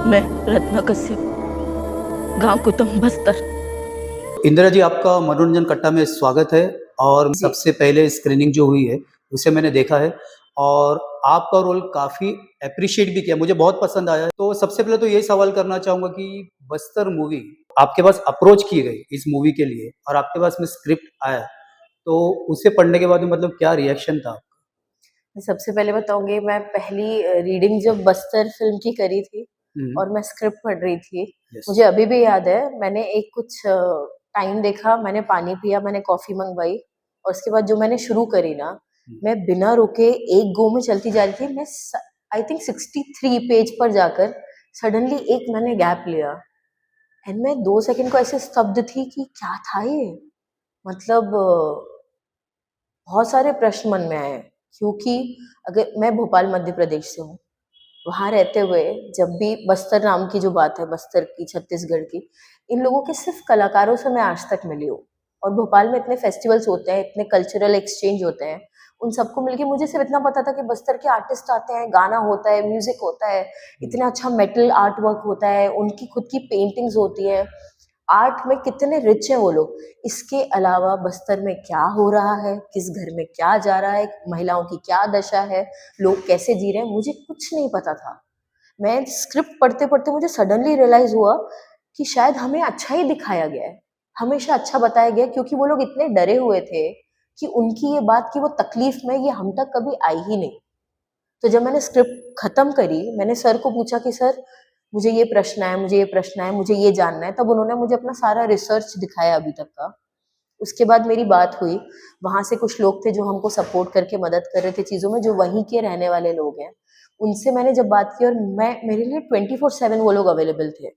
मैं रत्ना कश्यप, गांव कुतुम बस्तर। इंदिरा जी, आपका मनोरंजन कट्टा में स्वागत है। और जी। सबसे पहले स्क्रीनिंग जो हुई है उसे मैंने देखा है और आपका रोल काफ़ी एप्रिशिएट भी किया, मुझे बहुत पसंद आया। तो सबसे पहले तो यही सवाल करना चाहूँगा कि बस्तर मूवी आपके पास अप्रोच की गई इस मूवी के लिए और आपके पास में स्क्रिप्ट आया, तो उसे पढ़ने के बाद में मतलब क्या रिएक्शन था? सबसे पहले बताऊंगी, मैं पहली रीडिंग जब बस्तर फिल्म की करी थी हुँ, और मैं स्क्रिप्ट पढ़ रही थी, यस। मुझे अभी भी याद है। मैंने एक कुछ टाइम देखा, मैंने पानी पिया, मैंने कॉफी मंगवाई और उसके बाद जो मैंने शुरू करी ना, हुँ, मैं बिना रुके एक गो में चलती जा रही थी। मैं आई थिंक 63 पेज पर जाकर सडनली एक मैंने गैप लिया एंड मैं 2 सेकंड को ऐसे स्तब्ध थी कि क्या था ये। मतलब बहुत सारे प्रश्न मन में आए, क्योंकि अगर मैं भोपाल मध्य प्रदेश से हूँ, वहाँ रहते हुए जब भी बस्तर नाम की जो बात है, बस्तर की, छत्तीसगढ़ की, इन लोगों के सिर्फ कलाकारों से मैं आज तक मिली हूँ। और भोपाल में इतने फेस्टिवल्स होते हैं, इतने कल्चरल एक्सचेंज होते हैं, उन सबको मिलके मुझे सिर्फ इतना पता था कि बस्तर के आर्टिस्ट आते हैं, गाना होता है, म्यूजिक होता है, हुँ, इतना अच्छा मेटल आर्ट वर्क होता है, उनकी खुद की पेंटिंग्स होती है, आर्ट में कितने रिच हैं वो लोग। इसके अलावा बस्तर में क्या हो रहा है, किस घर में क्या जा रहा है, महिलाओं की क्या दशा है, लोग कैसे जी रहे हैं, मुझे कुछ नहीं पता था। मैं स्क्रिप्ट पढ़ते पढ़ते मुझे सडनली रियलाइज हुआ कि शायद हमें अच्छा ही दिखाया गया है, हमेशा अच्छा बताया गया है, क्योंकि वो लोग इतने डरे हुए थे कि उनकी ये बात की वो तकलीफ में ये हम तक कभी आई ही नहीं। तो जब मैंने स्क्रिप्ट खत्म करी, मैंने सर को पूछा कि सर, मुझे ये प्रश्न है, मुझे ये प्रश्न है, मुझे ये जानना है। तब उन्होंने मुझे अपना सारा रिसर्च दिखाया अभी तक का। उसके बाद मेरी बात हुई, वहाँ से कुछ लोग थे जो हमको सपोर्ट करके मदद कर रहे थे चीज़ों में, जो वहीं के रहने वाले लोग हैं। उनसे मैंने जब बात की और मैं मेरे लिए 24/7 वो लोग अवेलेबल थे।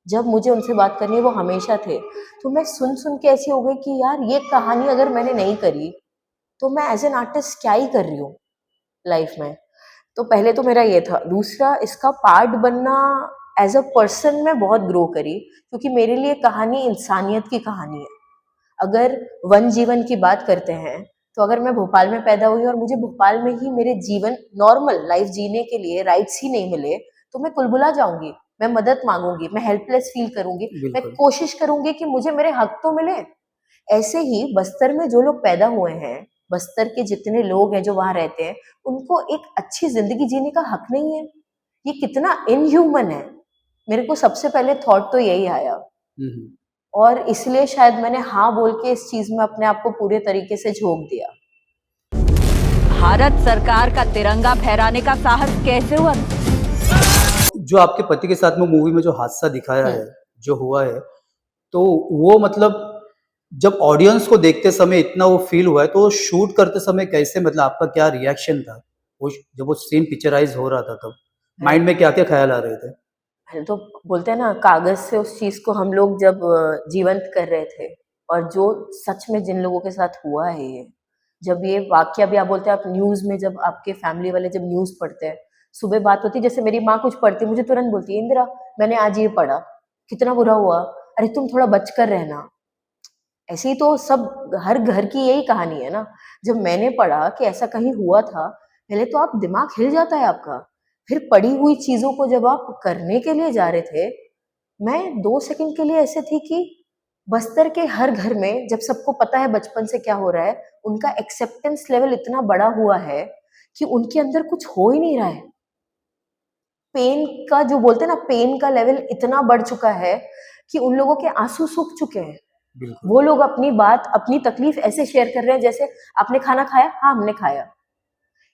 जब मुझे उनसे बात करनी है वो हमेशा थे। तो मैं सुन-सुन के ऐसी हो गई कि यार ये कहानी अगर मैंने नहीं करी, तो मैं एज़ एन आर्टिस्ट क्या ही कर रही हूँ लाइफ़ में। तो पहले तो मेरा ये था। दूसरा, इसका पार्ट बनना, एज़ अ पर्सन मैं बहुत ग्रो करी, क्योंकि मेरे लिए कहानी इंसानियत की कहानी है। अगर वन जीवन की बात करते हैं, तो अगर मैं भोपाल में पैदा हुई और मुझे भोपाल में ही मेरे जीवन नॉर्मल लाइफ जीने के लिए राइट्स ही नहीं मिले, तो मैं कुलबुला जाऊँगी, मैं मदद माँगूँगी, मैं हेल्पलेस फ़ील करूँगी, मैं बिल्कुल। कोशिश करूँगी कि मुझे मेरे हक तो मिले। ऐसे ही बस्तर में जो लोग पैदा हुए हैं, बस्तर के जितने लोग हैं जो वहाँ रहते हैं, उनको एक अच्छी ज़िंदगी जीने का हक नहीं है। ये कितना इनह्यूमन है। मेरे को सबसे पहले थॉट तो यही आया हुँ, हुँ। और इसलिए शायद मैंने हाँ बोल के इस चीज़ में अपने आप को पूरे तरीके से झोंक दिया। भारत सरकार का तिरंगा फहराने का साहस कैसे हुआ? जो आपके पति के साथ में मूवी में जो हादसा दिखाया हुँ। है, जो हुआ है, तो वो मतलब जब ऑडियंस को देखते समय इतना वो फ़ील हुआ है, तो शूट करते समय कैसे मतलब आपका क्या रिएक्शन था? वो जब वो सीन पिक्चराइज़ हो रहा था तब, अरे! माइंड में क्या-क्या ख़्याल आ रहे थे? पहले तो बोलते हैं ना, कागज़ से उस चीज़ को हम लोग जब जीवंत कर रहे थे, और जो सच में जिन लोगों के साथ हुआ है ये, जब ये वाक़या भी आप बोलते हैं, आप न्यूज़ में जब आपके फैमिली वाले जब न्यूज़ पढ़ते हैं, सुबह बात होती है, जैसे मेरी माँ कुछ पढ़ती है, मुझे तुरंत बोलती है, "इंदिरा, मैंने आज ये पढ़ा, कितना बुरा हुआ, अरे तुम थोड़ा बच कर रहना।" ऐसे ही तो सब हर घर की यही कहानी है ना। जब मैंने पढ़ा कि ऐसा कहीं हुआ था, पहले तो आप दिमाग हिल जाता है आपका। फिर पढ़ी हुई चीज़ों को जब आप करने के लिए जा रहे थे, मैं 2 सेकंड के लिए ऐसे थी कि बस्तर के हर घर में जब सबको पता है बचपन से क्या हो रहा है, उनका एक्सेप्टेंस लेवल इतना बड़ा हुआ है कि उनके अंदर कुछ हो ही नहीं रहा है। पेन का जो बोलते हैं ना, पेन का लेवल इतना बढ़ चुका है कि उन लोगों के आँसू सूख चुके हैं। बिल्कुल। वो लोग अपनी बात, अपनी तकलीफ ऐसे शेयर कर रहे हैं जैसे, आपने खाना खाया? हाँ, हमने खाया।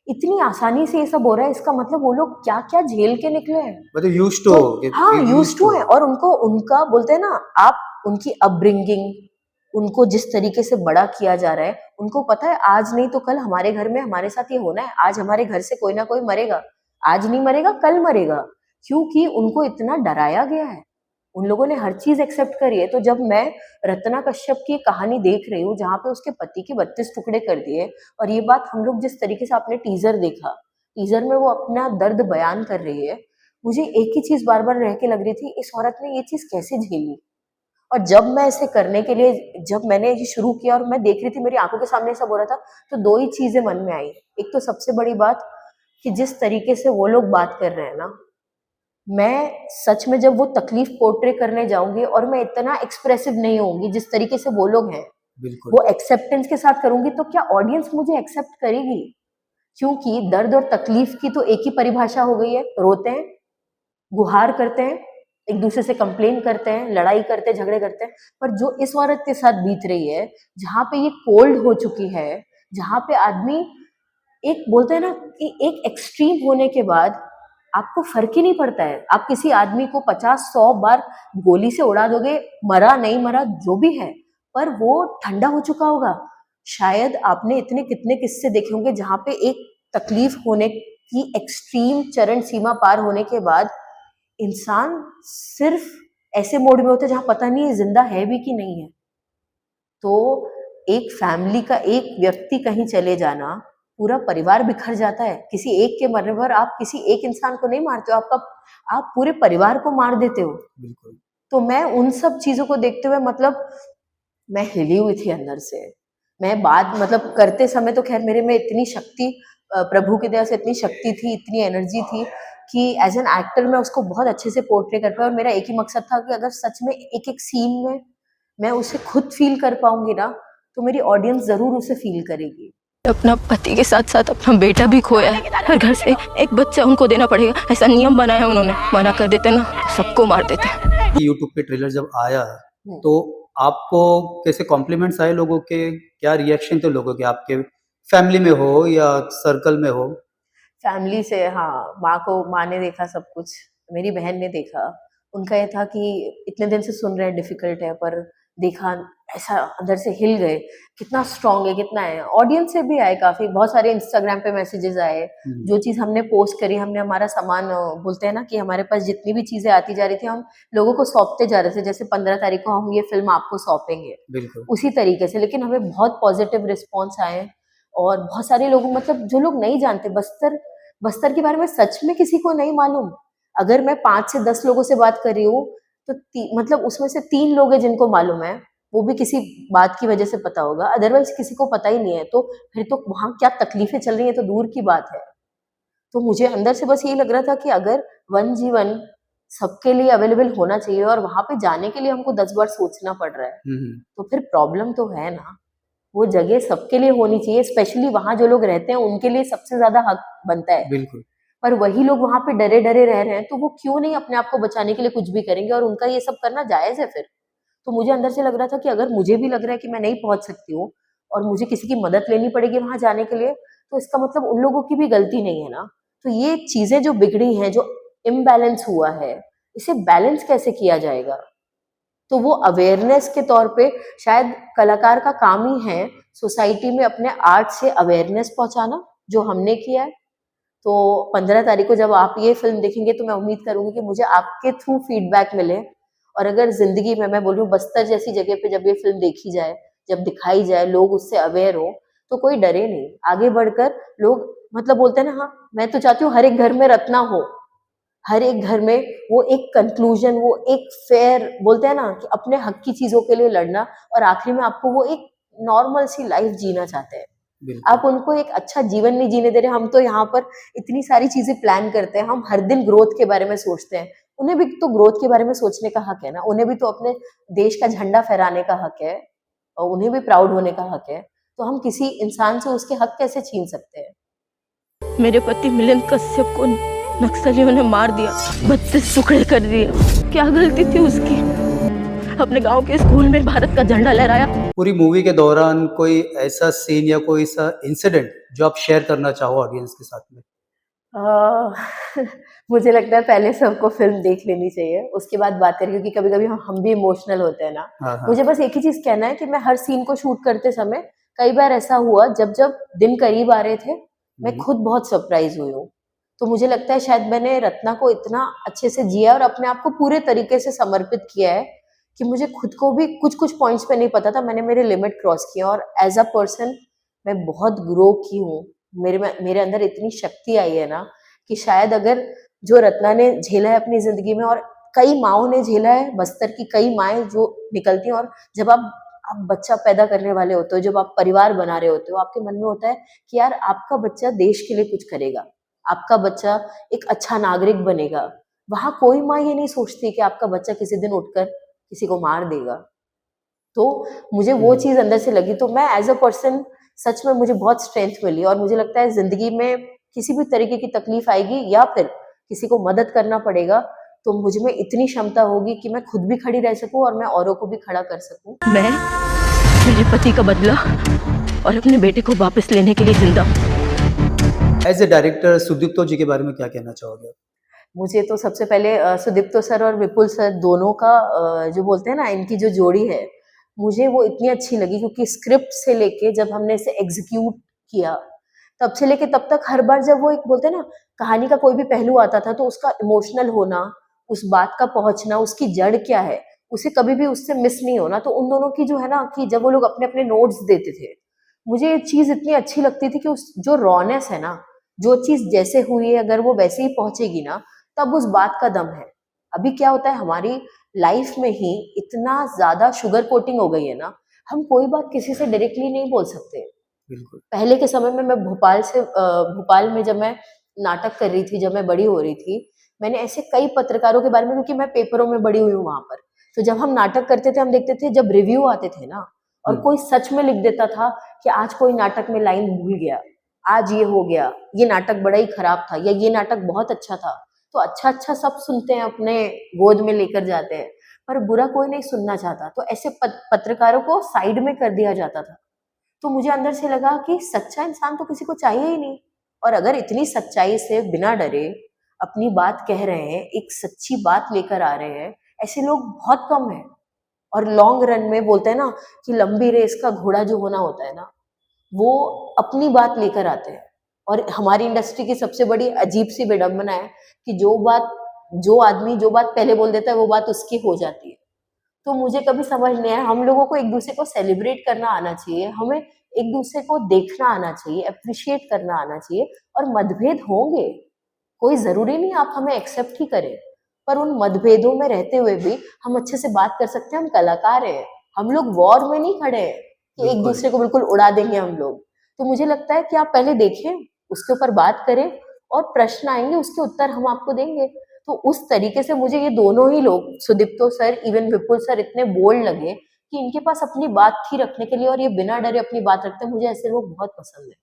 इतनी आसानी से ये सब हो रहा है, इसका मतलब वो लोग क्या-क्या झेल के निकले हैं। मतलब यूज़्ड टू तो हो गए, हाँ, यूज़्ड यूज्ड टू टू है। हो। और उनको, उनका बोलते हैं ना, आप उनकी अपब्रिंगिंग, उनको जिस तरीके से बड़ा किया जा रहा है, उनको पता है आज नहीं तो कल हमारे घर में हमारे साथ ये होना है। आज हमारे घर से कोई ना कोई मरेगा। आज नहीं मरेगा, कल मरेगा। क्योंकि उनको इतना डराया गया है। उन लोगों ने हर चीज़ एक्सेप्ट करी है। तो जब मैं रत्ना कश्यप की कहानी देख रही हूँ, जहाँ पे उसके पति के 32 टुकड़े कर दिए, और ये बात हम लोग जिस तरीके से आपने टीज़र देखा, टीज़र में वो अपना दर्द बयान कर रही है, मुझे एक ही चीज़ बार-बार रह के लग रही थी, इस औरत ने ये चीज़ कैसे झेली? और जब मैं इसे करने के लिए, जब मैंने ये शुरू किया और मैं देख रही थी, मेरी आँखों के सामने सब हो रहा था, तो 2 ही चीज़ें मन में आई। एक तो सबसे बड़ी बात कि जिस तरीके से वो लोग बात कर रहे हैं ना, मैं सच में जब वो तकलीफ पोर्ट्रे करने जाऊंगी और मैं इतना एक्सप्रेसिव नहीं होंगी जिस तरीके से वो लोग हैं, बिल्कुल। वो एक्सेप्टेंस के साथ करूंगी, तो क्या ऑडियंस मुझे एक्सेप्ट करेगी? क्योंकि दर्द और तकलीफ की तो एक ही परिभाषा हो गई है, रोते हैं, गुहार करते हैं, एक दूसरे से कंप्लेन करते हैं, लड़ाई करते हैं, झगड़े करते हैं। पर जो इस औरत के साथ बीत रही है, जहाँ पे ये कोल्ड हो चुकी है, जहाँ पे आदमी एक बोलते हैं ना कि एक एक्सट्रीम होने के बाद आपको फर्क ही नहीं पड़ता है, आप किसी आदमी को 50-100 बार गोली से उड़ा दोगे, मरा नहीं मरा जो भी है, पर वो ठंडा हो चुका होगा। शायद आपने इतने कितने किस्से देखे होंगे जहाँ पे एक तकलीफ होने की एक्सट्रीम चरण सीमा पार होने के बाद इंसान सिर्फ ऐसे मोड में होता है जहाँ पता नहीं है जिंदा है भी कि नहीं है। तो एक फैमिली का एक व्यक्ति कहीं चले जाना, पूरा परिवार बिखर जाता है। किसी एक के मरने पर आप किसी एक इंसान को नहीं मारते हो, आप पूरे परिवार को मार देते हो। बिल्कुल। तो मैं उन सब चीजों को देखते हुए मतलब मैं हिली हुई थी अंदर से। मैं बात मतलब करते समय तो खैर मेरे में इतनी शक्ति, प्रभु की दया से इतनी शक्ति थी, इतनी एनर्जी थी कि एज एन एक्टर मैं उसको बहुत अच्छे से पोर्ट्रे कर पाया। और मेरा एक ही मकसद था कि अगर सच में एक एक सीन में मैं उसे खुद फील कर पाऊंगी ना, तो मेरी ऑडियंस जरूर उसे फील करेगी। अपना पति के साथ साथ अपना बेटा भी खोया है, हर घर से एक बच्चा उनको देना पड़ेगा, ऐसा नियम बनाया है उन्होंने। मना कर देते ना तो सबको मार देते। यूट्यूब पे ट्रेलर जब आया हम्म। तो आपको कैसे कॉम्प्लीमेंट्स आए लोगों के, क्या रिएक्शन थे लोगों के, आपके फैमिली में हो या सर्कल में हो? फैमिली से हाँ, माँ ने देखा सब कुछ, मेरी बहन ने देखा। उनका ये था कि इतने दिन से सुन रहे हैं डिफिकल्ट है, पर देखा ऐसा अंदर से हिल गए, कितना स्ट्रांग है, कितना है। ऑडियंस से भी आए काफी, बहुत सारे इंस्टाग्राम पे मैसेजेस आए। जो चीज हमने पोस्ट करी, हमने हमारा सामान बोलते हैं ना कि हमारे पास जितनी भी चीजें आती जा रही थी हम लोगों को सौंपते जा रहे थे, जैसे 15 तारीख को हम ये फिल्म आपको सौंपेंगे, बिल्कुल। उसी तरीके से। लेकिन हमें बहुत पॉजिटिव रिस्पॉन्स आए और बहुत सारे लोग मतलब जो लोग नहीं जानते बस्तर के बारे में, सच में किसी को नहीं मालूम। अगर मैं 5 से 10 लोगों से बात कर रही हूँ तो मतलब उसमें से 3 लोग हैं जिनको मालूम है, वो भी किसी बात की वजह से पता होगा, अदरवाइज किसी को पता ही नहीं है। तो फिर तो वहां क्या तकलीफें चल रही है तो दूर की बात है। तो मुझे अंदर से बस यही लग रहा था कि अगर वन जीवन सबके लिए अवेलेबल होना चाहिए और वहां पे जाने के लिए हमको 10 बार सोचना पड़ रहा है, तो फिर प्रॉब्लम तो है ना। वो जगह सबके लिए होनी चाहिए, स्पेशली वहां जो लोग रहते हैं उनके लिए सबसे ज्यादा हक बनता है। बिल्कुल। पर वही लोग वहां पे डरे डरे रह रहे हैं, तो वो क्यों नहीं अपने आप को बचाने के लिए कुछ भी करेंगे, और उनका ये सब करना जायज है फिर। तो मुझे अंदर से लग रहा था कि अगर मुझे भी लग रहा है कि मैं नहीं पहुंच सकती हूँ और मुझे किसी की मदद लेनी पड़ेगी वहां जाने के लिए, तो इसका मतलब उन लोगों की भी गलती नहीं है ना। तो ये चीजें जो बिगड़ी हैं, जो इम्बैलेंस हुआ है, इसे बैलेंस कैसे किया जाएगा? तो वो अवेयरनेस के तौर पे शायद कलाकार का काम ही है सोसाइटी में अपने आर्ट से अवेयरनेस पहुंचाना, जो हमने किया है। तो 15 तारीख को जब आप ये फिल्म देखेंगे तो मैं उम्मीद करूंगी कि मुझे आपके थ्रू फीडबैक मिले। और अगर जिंदगी में मैं बोलूँ बस्तर जैसी जगह पे जब ये फिल्म देखी जाए, जब दिखाई जाए, लोग उससे अवेयर हो, तो कोई डरे नहीं, आगे बढ़कर लोग मतलब बोलते हैं ना, हाँ मैं तो चाहती हूँ हर एक घर में रत्ना हो, हर एक घर में वो एक कंक्लूजन, वो एक फेयर बोलते हैं ना कि अपने हक की चीजों के लिए लड़ना, और आखिरी में आपको वो एक नॉर्मल सी लाइफ जीना चाहते हैं। आप उनको एक अच्छा जीवन नहीं जीने दे रहे। हम तो यहाँ पर इतनी सारी चीजें प्लान करते हैं, हम हर दिन ग्रोथ के बारे में सोचते हैं, उन्हें भी तो ग्रोथ के बारे में सोचने का हक है ना, उन्हें भी तो अपने देश का झंडा फहराने का हक है और उन्हें भी प्राउड होने का हक है। तो हम किसी इंसान से उसके हक कैसे छीन सकते हैं? मेरे पति मिलिंद कश्यप को नक्सलियों ने मार दिया, 32 टुकड़े कर दिए। क्या गलती थी उसकी? अपने गांव के स्कूल में भारत का झंडा लहराया। पूरी मूवी के दौरान कोई ऐसा सीन या कोई ऐसा इंसिडेंट जो आप शेयर करना चाहो ऑडियंस के साथ में? मुझे लगता है पहले सबको फिल्म देख लेनी चाहिए, उसके बाद बात करें, क्योंकि कभी कभी हम भी इमोशनल होते हैं ना। हाँ, हाँ। मुझे बस एक ही चीज कहना है कि मैं हर सीन को शूट करते समय कई बार ऐसा हुआ, जब जब दिन करीब आ रहे थे मैं खुद बहुत सरप्राइज हुई हूँ। तो मुझे लगता है शायद मैंने रत्ना को इतना अच्छे से जिया और अपने आप को पूरे तरीके से समर्पित किया है कि मुझे खुद को भी कुछ कुछ पॉइंट्स पे नहीं पता था, मैंने मेरे लिमिट क्रॉस किया, और एज अ पर्सन मैं बहुत ग्रो की हूँ। मेरे अंदर इतनी शक्ति आई है ना कि शायद अगर जो रत्ना ने झेला है अपनी जिंदगी में, और कई माओं ने झेला है, बस्तर की कई माएँ जो निकलती हैं, और जब आप बच्चा पैदा करने वाले होते हो, जब आप परिवार बना रहे होते हो, आपके मन में होता है कि यार आपका बच्चा देश के लिए कुछ करेगा, आपका बच्चा एक अच्छा नागरिक बनेगा, वहां कोई माँ ये नहीं सोचती कि आपका बच्चा किसी दिन उठकर किसी को मार देगा। तो मुझे वो चीज अंदर से लगी, तो मैं एज अ पर्सन सच में मुझे बहुत स्ट्रेंथ मिली, और मुझे लगता है जिंदगी में किसी भी तरीके की तकलीफ आएगी या फिर किसी को मदद करना पड़ेगा, तो मुझ में इतनी क्षमता होगी कि मैं खुद भी खड़ी रह सकूं और मैं औरों को भी खड़ा कर सकूं। मैं मेरे पति का बदला और अपने बेटे को वापस लेने के लिए जिंदा हूं। एज ए डायरेक्टर सुदीप्तो जी के बारे में क्या कहना चाहोगे? मुझे तो सबसे पहले सुदीप्तो सर और विपुल सर दोनों का जो बोलते हैं ना, इनकी जो जोड़ी है, मुझे वो इतनी अच्छी लगी, क्योंकि स्क्रिप्ट से लेके जब हमने इसे एग्जीक्यूट किया तब से लेके तब तक हर बार जब वो एक बोलते हैं ना, कहानी का कोई भी पहलू आता था तो उसका इमोशनल होना, उस बात का पहुंचना, उसकी जड़ क्या है, उसे कभी भी उससे मिस नहीं होना। तो उन दोनों की जो है ना, कि जब वो लोग अपने अपने नोट्स देते थे, मुझे ये चीज इतनी अच्छी लगती थी कि उस जो रॉनेस है ना, जो चीज जैसे हुई है अगर वो वैसे ही पहुंचेगी ना, तब उस बात का दम है। अभी क्या होता है, हमारी लाइफ में ही इतना ज्यादा शुगर कोटिंग हो गई है ना, हम कोई बात किसी से डायरेक्टली नहीं बोल सकते। बिल्कुल। पहले के समय में मैं भोपाल में जब मैं नाटक कर रही थी, जब मैं बड़ी हो रही थी, मैंने ऐसे कई पत्रकारों के बारे में, क्योंकि मैं पेपरों में बड़ी हुई हूँ वहां पर, तो जब हम नाटक करते थे हम देखते थे जब रिव्यू आते थे ना, और कोई सच में लिख देता था कि आज कोई नाटक में लाइन भूल गया, आज ये हो गया, ये नाटक बड़ा ही खराब था, या ये नाटक बहुत अच्छा था, तो अच्छा अच्छा सब सुनते हैं, अपने गोद में लेकर जाते हैं, पर बुरा कोई नहीं सुनना चाहता। तो ऐसे पत्रकारों को साइड में कर दिया जाता था। तो मुझे अंदर से लगा कि सच्चा इंसान तो किसी को चाहिए ही नहीं, और अगर इतनी सच्चाई से बिना डरे अपनी बात कह रहे हैं, एक सच्ची बात लेकर आ रहे हैं, ऐसे लोग बहुत कम हैं। और लॉन्ग रन में बोलते हैं ना कि लंबी रेस का घोड़ा जो होना होता है ना, वो अपनी बात लेकर आते हैं। और हमारी इंडस्ट्री की सबसे बड़ी अजीब सी विडंबना है कि जो आदमी जो बात पहले बोल देता है वो बात उसकी हो जाती है। तो मुझे कभी समझ नहीं आया, हम लोगों को एक दूसरे को सेलिब्रेट करना आना चाहिए, हमें एक दूसरे को देखना आना चाहिए, अप्रिशिएट करना आना चाहिए। और मतभेद होंगे, कोई जरूरी नहीं आप हमें एक्सेप्ट ही करें, पर उन मतभेदों में रहते हुए भी हम अच्छे से बात कर सकते हैं। हम कलाकार हैं, हम लोग वॉर में नहीं खड़े हैं कि एक दूसरे को बिल्कुल उड़ा देंगे हम लोग। तो मुझे लगता है कि आप पहले देखें, उसके ऊपर बात करें, और प्रश्न आएंगे उसके उत्तर हम आपको देंगे। तो उस तरीके से मुझे ये दोनों ही लोग, सुदीप्तो सर, इवन विपुल सर, इतने बोल्ड लगे कि इनके पास अपनी बात थी रखने के लिए, और ये बिना डरे अपनी बात रखते हैं। मुझे ऐसे लोग बहुत पसंद है।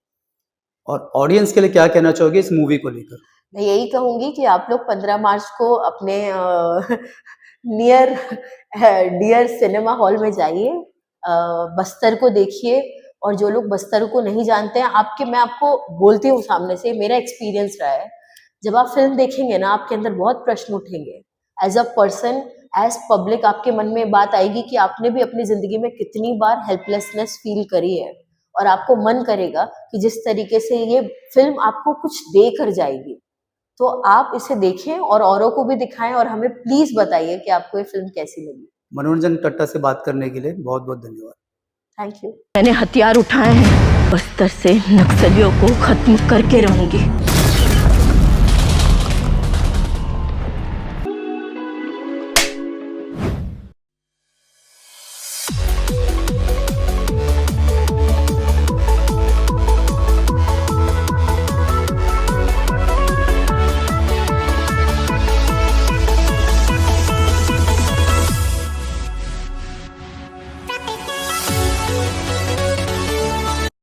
और ऑडियंस के लिए क्या कहना चाहोगे इस मूवी को लेकर? मैं यही कहूंगी कि आप लोग 15 मार्च को अपने नियर डियर सिनेमा हॉल में जाइए, बस्तर को देखिए। और जो लोग बस्तर को नहीं जानते हैं, मैं आपको बोलती हूँ सामने से, मेरा एक्सपीरियंस रहा है, जब आप फिल्म देखेंगे ना, आपके अंदर बहुत प्रश्न उठेंगे। As a person, as public, आपके मन में बात आएगी कि आपने भी अपनी जिंदगी में कितनी बार हेल्पलेसनेस फील करी है, और आपको मन करेगा कि जिस तरीके से ये फिल्म आपको कुछ दे कर जाएगी, तो आप इसे देखें और औरों को भी दिखाएं, और हमें प्लीज बताइए कि आपको ये फिल्म कैसी लगी। मनोरंजन टट्टा से बात करने के लिए बहुत बहुत धन्यवाद। Thank you. मैंने हथियार उठाए हैं, बस्तर से नक्सलियों को खत्म करके रहूंगी।